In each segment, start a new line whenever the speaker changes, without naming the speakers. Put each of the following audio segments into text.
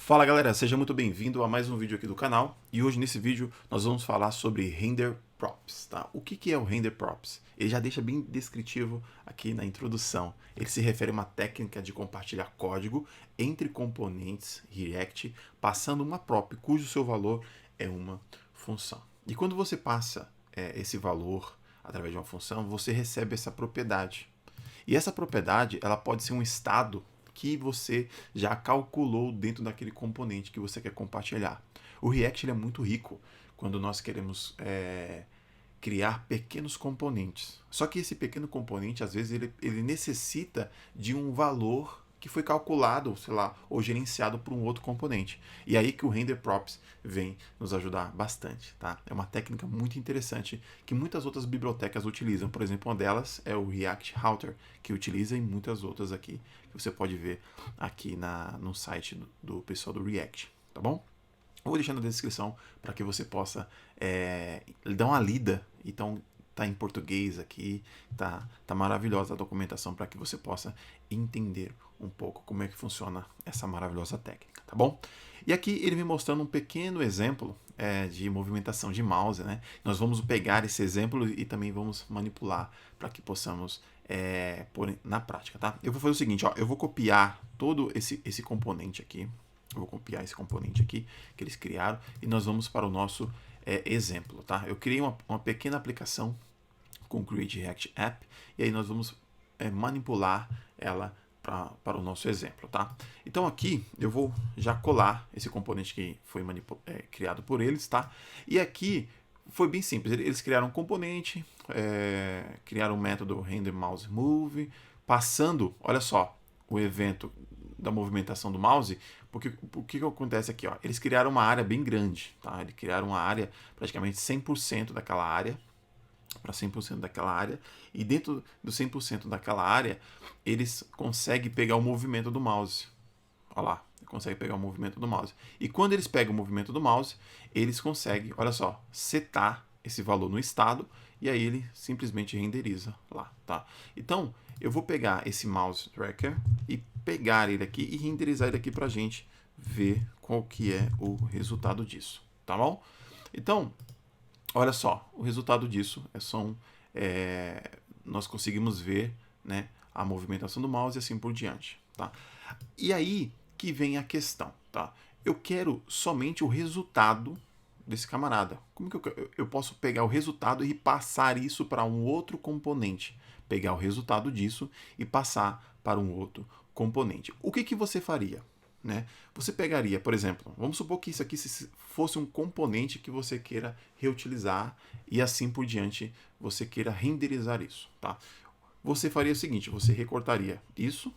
Fala galera, seja muito bem-vindo a mais um vídeo aqui do canal e hoje nesse vídeo nós vamos falar sobre Render Props, tá? O que é o Render Props? Ele já deixa bem descritivo aqui na introdução. Ele se refere a uma técnica de compartilhar código entre componentes React passando uma prop cujo seu valor é uma função. E quando você passa esse valor através de uma função, você recebe essa propriedade. E essa propriedade ela pode ser um estado que você já calculou dentro daquele componente que você quer compartilhar. O React ele é muito rico quando nós queremos criar pequenos componentes. Só que esse pequeno componente, às vezes, ele necessita de um valor que foi calculado, sei lá, ou gerenciado por um outro componente. E aí que o Render Props vem nos ajudar bastante, tá? É uma técnica muito interessante que muitas outras bibliotecas utilizam. Por exemplo, uma delas é o React Router, que utiliza, e muitas outras aqui que você pode ver aqui no site do pessoal do React, tá bom? Eu vou deixar na descrição para que você possa dar uma lida. Então, tá em português aqui, tá maravilhosa a documentação para que você possa entender um pouco como é que funciona essa maravilhosa técnica, tá bom? E aqui ele me mostrando um pequeno exemplo de movimentação de mouse, né? Nós vamos pegar esse exemplo e também vamos manipular para que possamos pôr na prática, tá? Eu vou fazer o seguinte, ó, eu vou copiar todo esse componente aqui. Eu vou copiar esse componente aqui que eles criaram e nós vamos para o nosso exemplo, tá? Eu criei uma pequena aplicação com o Create React App e aí nós vamos manipular ela para o nosso exemplo, tá? Então aqui eu vou já colar esse componente que foi criado por eles, tá? E aqui foi bem simples, eles criaram um componente, criaram um método RenderMouseMove, passando, olha só, o evento da movimentação do mouse, porque o que acontece aqui, ó? Eles criaram uma área bem grande, tá? Eles criaram uma área, praticamente 100% daquela área, para 100% daquela área, e dentro do 100% daquela área, eles conseguem pegar o movimento do mouse. Olha lá, conseguem pegar o movimento do mouse. E quando eles pegam o movimento do mouse, eles conseguem, olha só, setar esse valor no estado, e aí ele simplesmente renderiza lá, tá? Então, eu vou pegar esse mouse tracker e pegar ele aqui e renderizar ele aqui pra gente ver qual que é o resultado disso, tá bom? Então, olha só, o resultado disso nós conseguimos ver, né, a movimentação do mouse e assim por diante, tá? E aí que vem a questão, tá? Eu quero somente o resultado desse camarada. Como que eu posso pegar o resultado e passar isso para um outro componente? Pegar o resultado disso e passar para um outro componente. O que você faria? Né? Você pegaria, por exemplo, vamos supor que isso aqui fosse um componente que você queira reutilizar e assim por diante você queira renderizar isso, tá? Você faria o seguinte, você recortaria isso,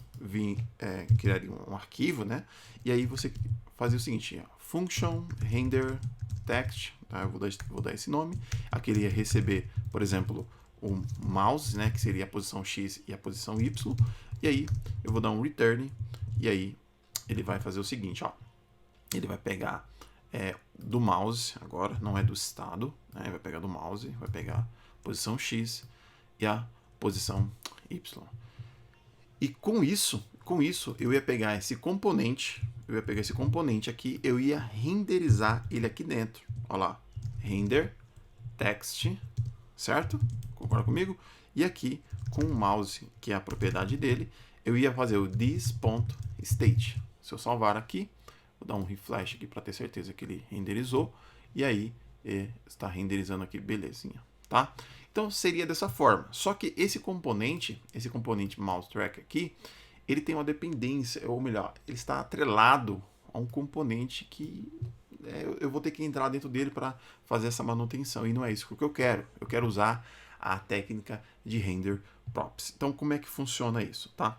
criaria um arquivo, né? E aí você fazia o seguinte, function render text, tá? Eu vou dar esse nome. Aqui ele ia receber, por exemplo, um mouse, né? Que seria a posição X e a posição Y. E aí eu vou dar um return e aí ele vai fazer o seguinte, ó. Ele vai pegar do mouse, agora, não é do estado, né? Vai pegar do mouse, vai pegar a posição X e a posição Y. E com isso eu ia pegar esse componente, aqui, eu ia renderizar ele aqui dentro. Olha lá, render text, certo? Concorda comigo? E aqui, com o mouse, que é a propriedade dele, eu ia fazer o this.state. Se eu salvar aqui, vou dar um refresh aqui para ter certeza que ele renderizou. E aí, está renderizando aqui, belezinha, tá? Então, seria dessa forma. Só que esse componente mouse track aqui, ele tem uma dependência, ou melhor, ele está atrelado a um componente que eu vou ter que entrar dentro dele para fazer essa manutenção. E não é isso que eu quero. Eu quero usar a técnica de Render Props. Então, como é que funciona isso, tá?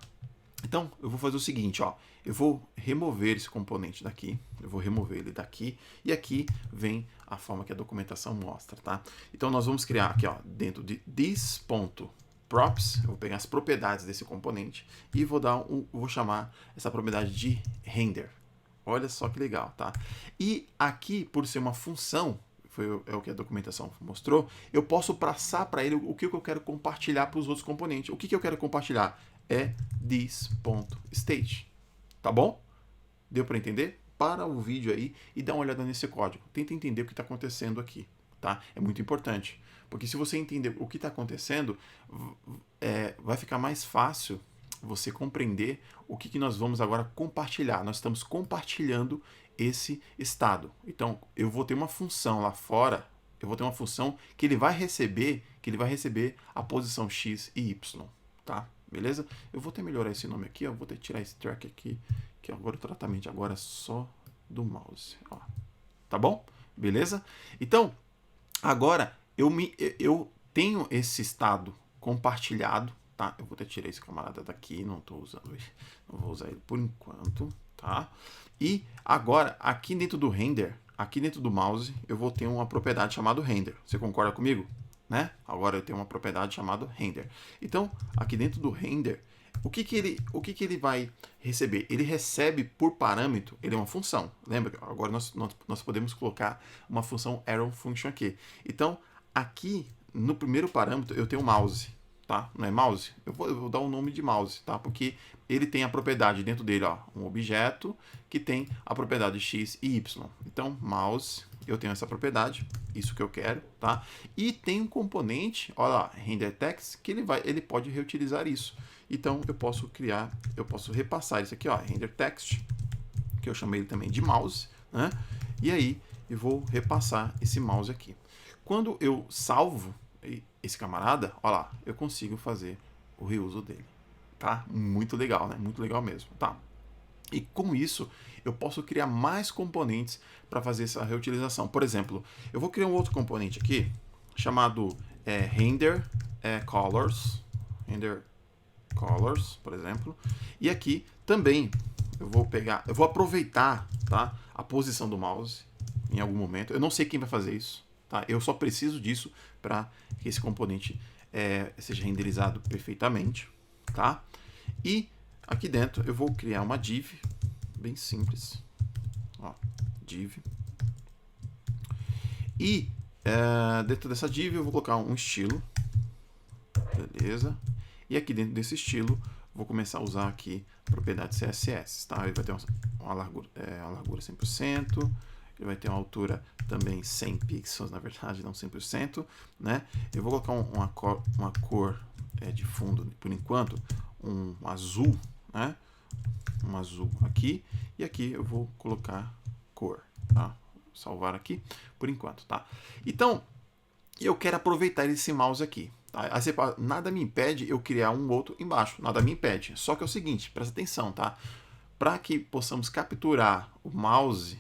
Então, eu vou fazer o seguinte, ó. Eu vou remover esse componente daqui. Eu vou remover ele daqui. E aqui vem a forma que a documentação mostra, tá? Então, nós vamos criar aqui, ó, dentro de this.props. Eu vou pegar as propriedades desse componente e vou chamar essa propriedade de render. Olha só que legal, tá? E aqui, por ser uma função, é o que a documentação mostrou, eu posso passar para ele o que eu quero compartilhar para os outros componentes. O que eu quero compartilhar? É this.state. Tá bom? Deu para entender? para o vídeo aí e dá uma olhada nesse código. Tenta entender o que está acontecendo aqui, tá? É muito importante, porque se você entender o que está acontecendo, vai ficar mais fácil você compreender o que nós vamos agora compartilhar. Nós estamos compartilhando esse estado. Então, eu vou ter uma função lá fora, eu vou ter uma função que ele vai receber a posição x e y, tá? Beleza? Eu vou até melhorar esse nome aqui, eu vou ter que tirar esse track aqui, que agora o tratamento agora é só do mouse, ó. Tá bom? Beleza? Então, agora eu tenho esse estado compartilhado, tá? Eu vou até tirar esse camarada daqui, não vou usar ele por enquanto, tá? E agora, aqui dentro do render, aqui dentro do mouse, eu vou ter uma propriedade chamada render. Você concorda comigo? Né? Agora eu tenho uma propriedade chamada render. Então, aqui dentro do render, o que ele vai receber? Ele recebe por parâmetro, ele é uma função. Lembra? Agora nós podemos colocar uma função arrow function aqui. Então, aqui no primeiro parâmetro eu tenho mouse, tá? Não é mouse? Eu vou dar o nome de mouse, tá? Porque ele tem a propriedade dentro dele, ó, um objeto que tem a propriedade x e y. Então, mouse, eu tenho essa propriedade, isso que eu quero, tá? E tem um componente, olha lá, render text, que ele pode reutilizar isso. Então, eu posso repassar isso aqui, ó, render text, que eu chamei ele também de mouse, né? E aí, eu vou repassar esse mouse aqui. Quando eu salvo esse camarada, olha lá, eu consigo fazer o reuso dele, tá? Muito legal, né? Muito legal mesmo, tá? E com isso, eu posso criar mais componentes para fazer essa reutilização. Por exemplo, eu vou criar um outro componente aqui, chamado render colors, por exemplo. E aqui também eu vou aproveitar, tá, a posição do mouse em algum momento. Eu não sei quem vai fazer isso, tá? Eu só preciso disso para que esse componente seja renderizado perfeitamente, tá? E aqui dentro eu vou criar uma div bem simples, ó, div. E dentro dessa div eu vou colocar um estilo, beleza? E aqui dentro desse estilo vou começar a usar aqui a propriedade CSS, tá? Ele vai ter uma largura 100%, ele vai ter uma altura também 100 pixels, na verdade, não 100%, né? Eu vou colocar uma cor de fundo, por enquanto, um azul, né? Um azul aqui, e aqui eu vou colocar cor, tá? Salvar aqui por enquanto, tá? Então, eu quero aproveitar esse mouse aqui, tá? Aí você fala, nada me impede eu criar um outro embaixo, nada me impede. Só que é o seguinte, presta atenção, tá? Para que possamos capturar o mouse,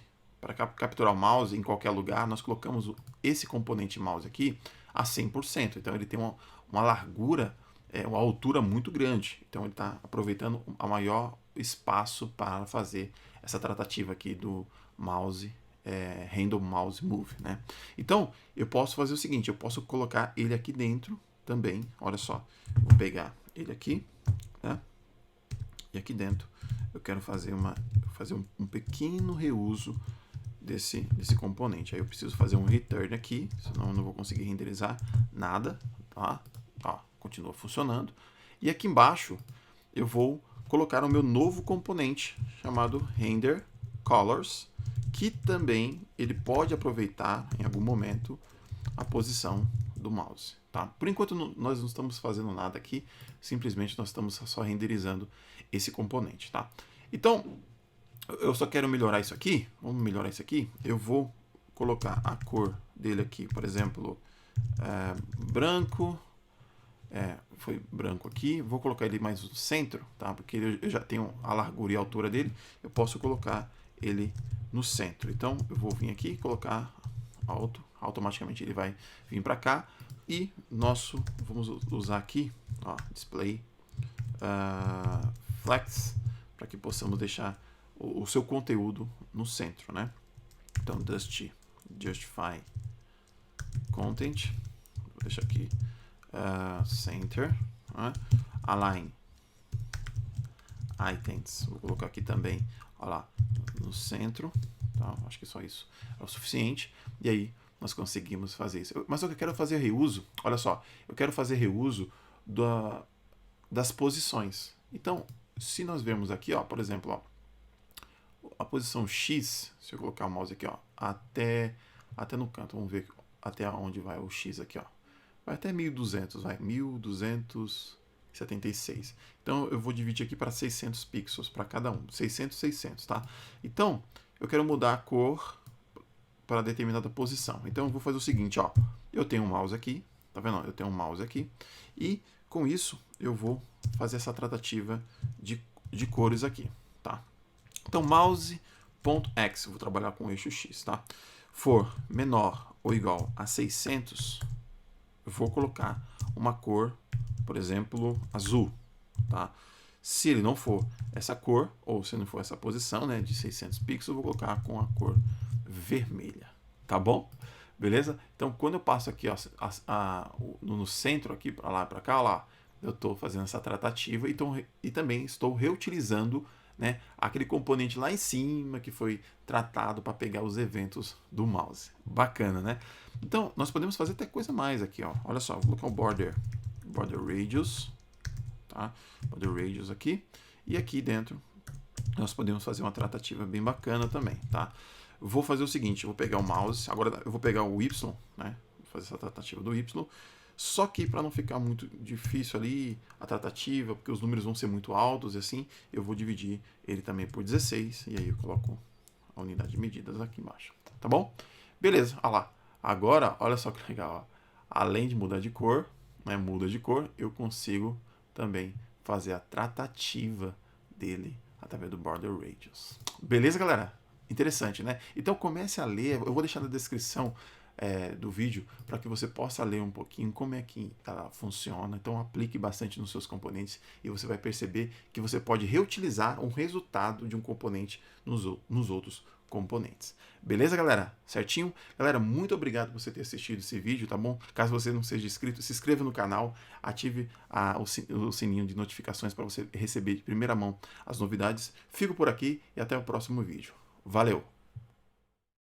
em qualquer lugar, nós colocamos esse componente mouse aqui a 100%. Então ele tem uma largura, uma altura muito grande. Então ele está aproveitando a maior espaço para fazer essa tratativa aqui do mouse, random mouse move, né? Então eu posso fazer o seguinte, eu posso colocar ele aqui dentro também. Olha só, vou pegar ele aqui, né? E aqui dentro eu quero fazer um pequeno reuso desse componente. Aí eu preciso fazer um return aqui, senão eu não vou conseguir renderizar nada, tá? Ó, continua funcionando. E aqui embaixo eu vou colocar o meu novo componente chamado render colors, que também ele pode aproveitar em algum momento a posição do mouse, tá? Por enquanto nós não estamos fazendo nada aqui, simplesmente nós estamos só renderizando esse componente, tá? Então, eu só quero melhorar isso aqui. Vamos melhorar isso aqui. Eu vou colocar a cor dele aqui, por exemplo, branco. Foi branco aqui. Vou colocar ele mais no centro, tá? Porque eu já tenho a largura e a altura dele. Eu posso colocar ele no centro. Então, eu vou vir aqui e colocar alto. Automaticamente ele vai vir para cá. E vamos usar aqui, ó, display flex, para que possamos deixar o seu conteúdo no centro, né? Então, justify content, vou deixar aqui center, né? Align items, vou colocar aqui também, olha lá, no centro, tá? Acho que só isso é o suficiente, e aí nós conseguimos fazer isso. Mas eu quero fazer reuso, olha só, eu quero fazer reuso das posições. Então, se nós vermos aqui, ó, por exemplo, ó, a posição X, se eu colocar o mouse aqui, ó, até no canto, vamos ver até onde vai o X aqui, ó. Vai até 1200, vai, 1276. Então, eu vou dividir aqui para 600 pixels para cada um, 600, 600, tá? Então, eu quero mudar a cor para determinada posição. Então, eu vou fazer o seguinte, ó. Eu tenho um mouse aqui, tá vendo? Eu tenho um mouse aqui, e com isso, eu vou fazer essa tratativa de cores aqui, tá? Então, mouse.x, vou trabalhar com o eixo X, tá? For menor ou igual a 600, eu vou colocar uma cor, por exemplo, azul, tá? Se ele não for essa cor, ou se não for essa posição, né, de 600 pixels, eu vou colocar com a cor vermelha, tá bom? Beleza? Então, quando eu passo aqui ó, no centro, aqui para lá, para cá, ó lá, eu estou fazendo essa tratativa e também estou reutilizando, né, aquele componente lá em cima que foi tratado para pegar os eventos do mouse. Bacana, né? Então, nós podemos fazer até coisa mais aqui, ó. Olha só, vou colocar o border radius, tá? Border radius aqui. E aqui dentro nós podemos fazer uma tratativa bem bacana também, tá? Vou fazer o seguinte, eu vou pegar o mouse, agora eu vou pegar o Y, né? Vou fazer essa tratativa do Y. Só que para não ficar muito difícil ali a tratativa, porque os números vão ser muito altos e assim, eu vou dividir ele também por 16 e aí eu coloco a unidade de medidas aqui embaixo, tá bom? Beleza, olha lá. Agora, olha só que legal, ó. Além de mudar de cor, né, muda de cor, eu consigo também fazer a tratativa dele através do border radius. Beleza, galera? Interessante, né? Então comece a ler, eu vou deixar na descrição do vídeo para que você possa ler um pouquinho como é que ela funciona. Então aplique bastante nos seus componentes e você vai perceber que você pode reutilizar um resultado de um componente nos outros componentes. Beleza, galera? Certinho? Galera, muito obrigado por você ter assistido esse vídeo, tá bom? Caso você não seja inscrito, se inscreva no canal, ative o sininho de notificações para você receber de primeira mão as novidades. Fico por aqui e até o próximo vídeo. Valeu!